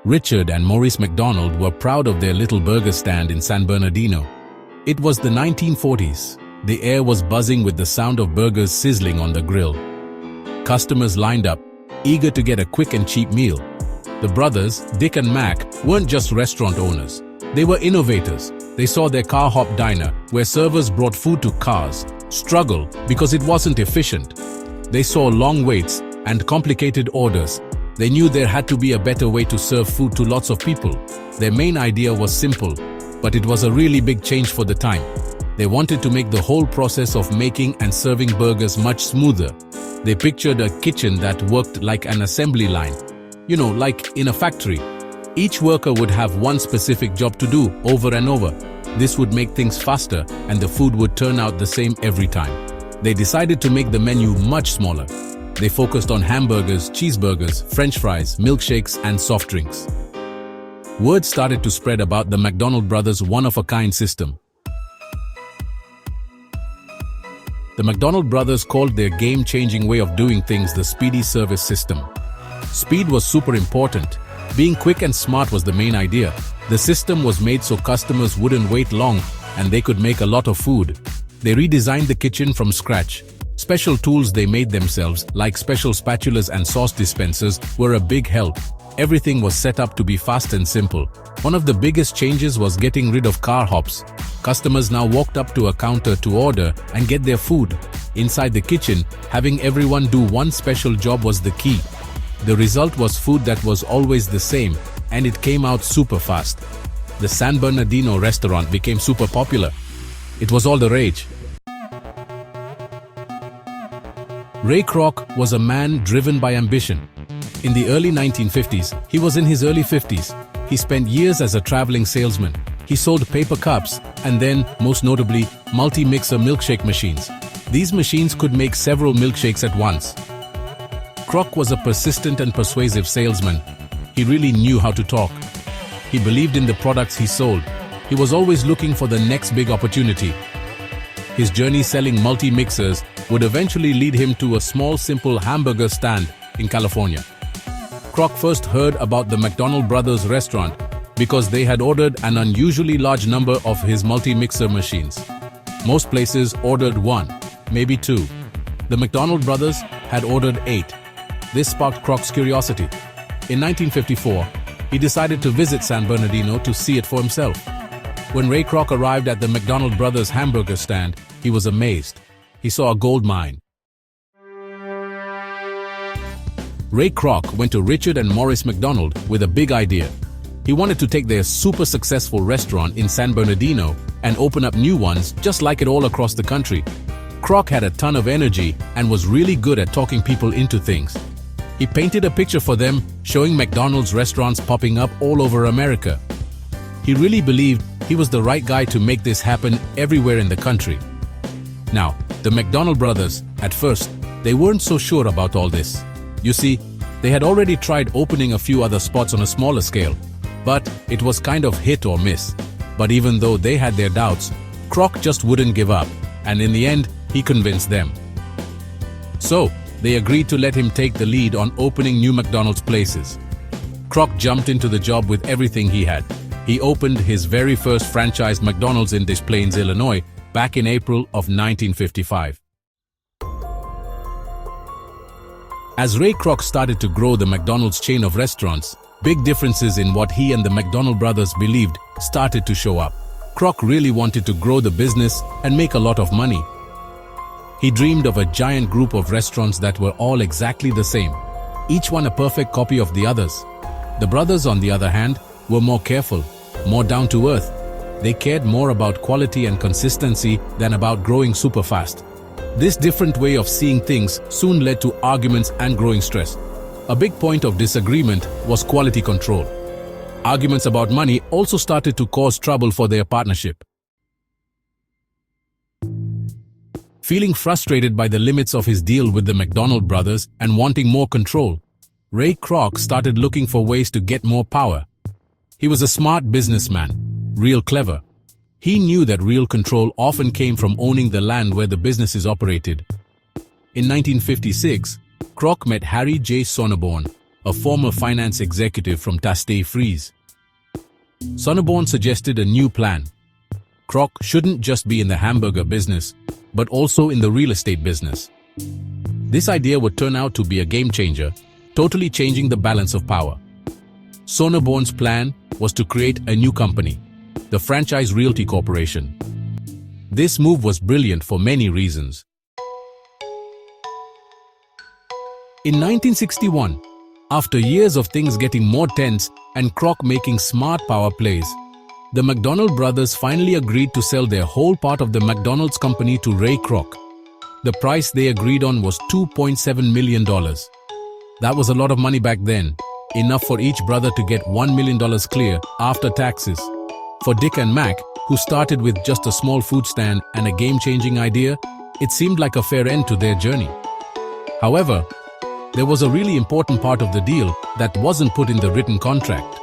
Richard and Maurice McDonald were proud of their little burger stand in San Bernardino. It was the 1940s. The air was buzzing with the sound of burgers sizzling on the grill. Customers lined up, eager to get a quick and cheap meal. The brothers, Dick and Mac, weren't just restaurant owners. They were innovators. They saw their car hop diner, where servers brought food to cars, struggle because it wasn't efficient. They saw long waits and complicated orders. They knew there had to be a better way to serve food to lots of people. Their main idea was simple, but it was a really big change for the time. They wanted to make the whole process of making and serving burgers much smoother. They pictured a kitchen that worked like an assembly line. You know, like in a factory. Each worker would have one specific job to do over and over. This would make things faster and the food would turn out the same every time. They decided to make the menu much smaller. They focused on hamburgers, cheeseburgers, French fries, milkshakes, and soft drinks. Word started to spread about the McDonald brothers' one-of-a-kind system. The McDonald brothers called their game-changing way of doing things the speedy service system. Speed was super important. Being quick and smart was the main idea. The system was made so customers wouldn't wait long and they could make a lot of food. They redesigned the kitchen from scratch. Special tools they made themselves, like special spatulas and sauce dispensers, were a big help. Everything was set up to be fast and simple. One of the biggest changes was getting rid of car hops. Customers now walked up to a counter to order and get their food. Inside the kitchen, having everyone do one special job was the key. The result was food that was always the same, and it came out super fast. The San Bernardino restaurant became super popular. It was all the rage. Ray Kroc was a man driven by ambition. In the early 1950s, he was in his early 50s. He spent years as a traveling salesman. He sold paper cups and then, most notably, multi-mixer milkshake machines. These machines could make several milkshakes at once. Kroc was a persistent and persuasive salesman. He really knew how to talk. He believed in the products he sold. He was always looking for the next big opportunity. His journey selling multi-mixers would eventually lead him to a small, simple hamburger stand in California. Kroc first heard about the McDonald brothers restaurant because they had ordered an unusually large number of his multi-mixer machines. Most places ordered one, maybe two. The McDonald brothers had ordered 8. This sparked Kroc's curiosity. In 1954, he decided to visit San Bernardino to see it for himself. When Ray Kroc arrived at the McDonald brothers hamburger stand, he was amazed. He saw a gold mine. Ray Kroc went to Richard and Maurice McDonald with a big idea. He wanted to take their super successful restaurant in San Bernardino and open up new ones just like it all across the country. Kroc had a ton of energy and was really good at talking people into things. He painted a picture for them showing McDonald's restaurants popping up all over America. He really believed he was the right guy to make this happen everywhere in the country. Now, the McDonald brothers, at first, they weren't so sure about all this. You see, they had already tried opening a few other spots on a smaller scale, but it was kind of hit or miss. But even though they had their doubts, Kroc just wouldn't give up, and in the end, he convinced them. So, they agreed to let him take the lead on opening new McDonald's places. Kroc jumped into the job with everything he had. He opened his very first franchised McDonald's in Des Plaines, Illinois, back in April of 1955. As Ray Kroc started to grow the McDonald's chain of restaurants, big differences in what he and the McDonald brothers believed started to show up. Kroc really wanted to grow the business and make a lot of money. He dreamed of a giant group of restaurants that were all exactly the same, each one a perfect copy of the others. The brothers, on the other hand, were more careful, more down to earth. They cared more about quality and consistency than about growing super fast. This different way of seeing things soon led to arguments and growing stress. A big point of disagreement was quality control. Arguments about money also started to cause trouble for their partnership. Feeling frustrated by the limits of his deal with the McDonald brothers and wanting more control, Ray Kroc started looking for ways to get more power. He was a smart businessman, real clever. He knew that real control often came from owning the land where the business is operated. In 1956, Kroc met Harry J. Sonneborn, a former finance executive from Taste Freeze. Sonneborn suggested a new plan. Kroc shouldn't just be in the hamburger business, but also in the real estate business. This idea would turn out to be a game changer, totally changing the balance of power. Sonneborn's plan was to create a new company, the Franchise Realty Corporation. This move was brilliant for many reasons. In 1961, after years of things getting more tense and Kroc making smart power plays, the McDonald brothers finally agreed to sell their whole part of the McDonald's company to Ray Kroc. The price they agreed on was $2.7 million. That was a lot of money back then, enough for each brother to get $1 million clear after taxes. For Dick and Mac, who started with just a small food stand and a game-changing idea, it seemed like a fair end to their journey. However, there was a really important part of the deal that wasn't put in the written contract.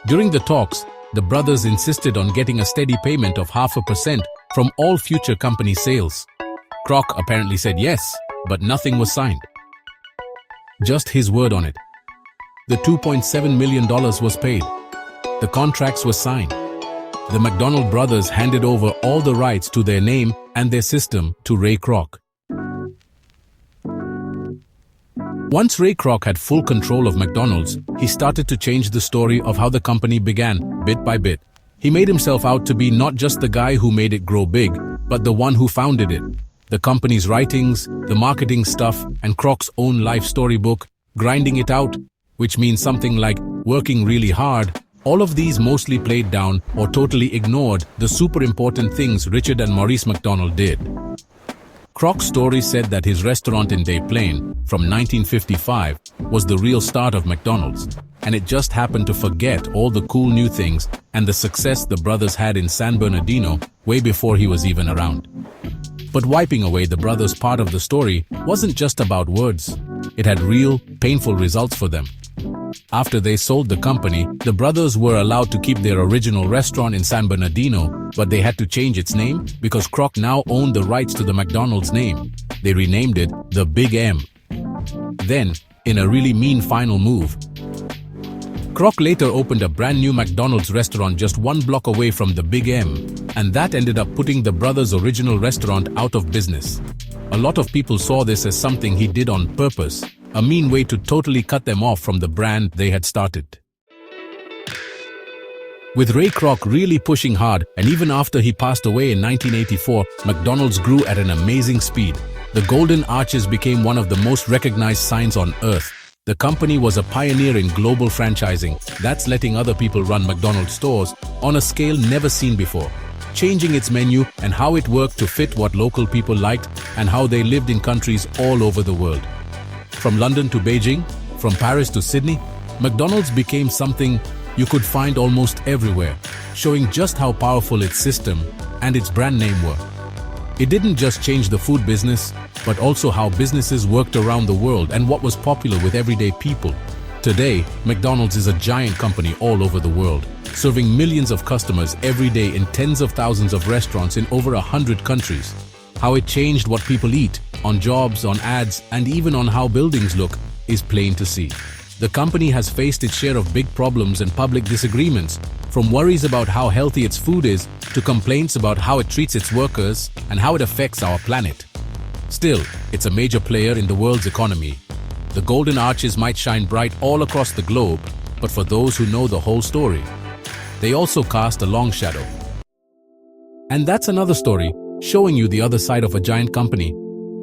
During the talks, the brothers insisted on getting a steady payment of 0.5% from all future company sales. Kroc apparently said yes, but nothing was signed. Just his word on it. The $2.7 million was paid. The contracts were signed. The McDonald brothers handed over all the rights to their name and their system to Ray Kroc. Once Ray Kroc had full control of McDonald's, he started to change the story of how the company began, bit by bit. He made himself out to be not just the guy who made it grow big, but the one who founded it. The company's writings, the marketing stuff, and Kroc's own life storybook, grinding it out, which means something like working really hard, all of these mostly played down or totally ignored the super important things Richard and Maurice McDonald did. Kroc's story said that his restaurant in Des Plaines, from 1955, was the real start of McDonald's, and it just happened to forget all the cool new things and the success the brothers had in San Bernardino way before he was even around. But wiping away the brothers' part of the story wasn't just about words. It had real, painful results for them. After they sold the company, the brothers were allowed to keep their original restaurant in San Bernardino, but they had to change its name because Kroc now owned the rights to the McDonald's name. They renamed it the Big M. Then, in a really mean final move, Kroc later opened a brand new McDonald's restaurant just 1 block away from the Big M, and that ended up putting the brothers' original restaurant out of business. A lot of people saw this as something he did on purpose, a mean way to totally cut them off from the brand they had started. With Ray Kroc really pushing hard, and even after he passed away in 1984, McDonald's grew at an amazing speed. The Golden Arches became one of the most recognized signs on earth. The company was a pioneer in global franchising. That's letting other people run McDonald's stores on a scale never seen before, changing its menu and how it worked to fit what local people liked and how they lived in countries all over the world. From London to Beijing, from Paris to Sydney, McDonald's became something you could find almost everywhere, showing just how powerful its system and its brand name were. It didn't just change the food business, but also how businesses worked around the world and what was popular with everyday people. Today, McDonald's is a giant company all over the world, serving millions of customers every day in tens of thousands of restaurants in over 100 countries. How it changed what people eat, on jobs, on ads, and even on how buildings look, is plain to see. The company has faced its share of big problems and public disagreements, from worries about how healthy its food is to complaints about how it treats its workers and how it affects our planet. Still, it's a major player in the world's economy. The Golden Arches might shine bright all across the globe, but for those who know the whole story, they also cast a long shadow. And that's another story, showing you the other side of a giant company.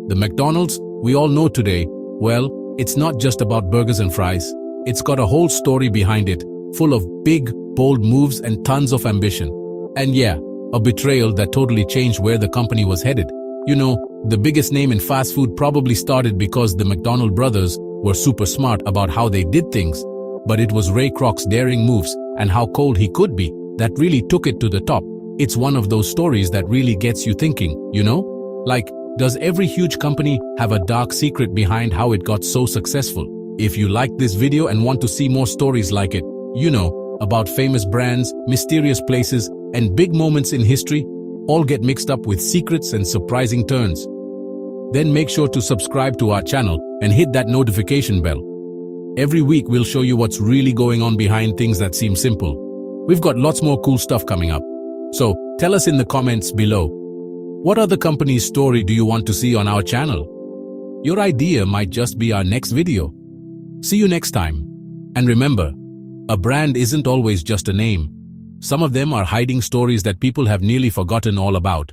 The McDonald's we all know today, well, it's not just about burgers and fries. It's got a whole story behind it, full of big, bold moves and tons of ambition. And yeah, a betrayal that totally changed where the company was headed. You know, the biggest name in fast food probably started because the McDonald brothers were super smart about how they did things, but it was Ray Kroc's daring moves and how cold he could be that really took it to the top. It's one of those stories that really gets you thinking, you know? Like, does every huge company have a dark secret behind how it got so successful? If you liked this video and want to see more stories like it, you know, about famous brands, mysterious places, and big moments in history, all get mixed up with secrets and surprising turns, then make sure to subscribe to our channel and hit that notification bell. Every week we'll show you what's really going on behind things that seem simple. We've got lots more cool stuff coming up. So tell us in the comments below, what other company's story do you want to see on our channel? Your idea might just be our next video. See you next time. And remember, a brand isn't always just a name. Some of them are hiding stories that people have nearly forgotten all about.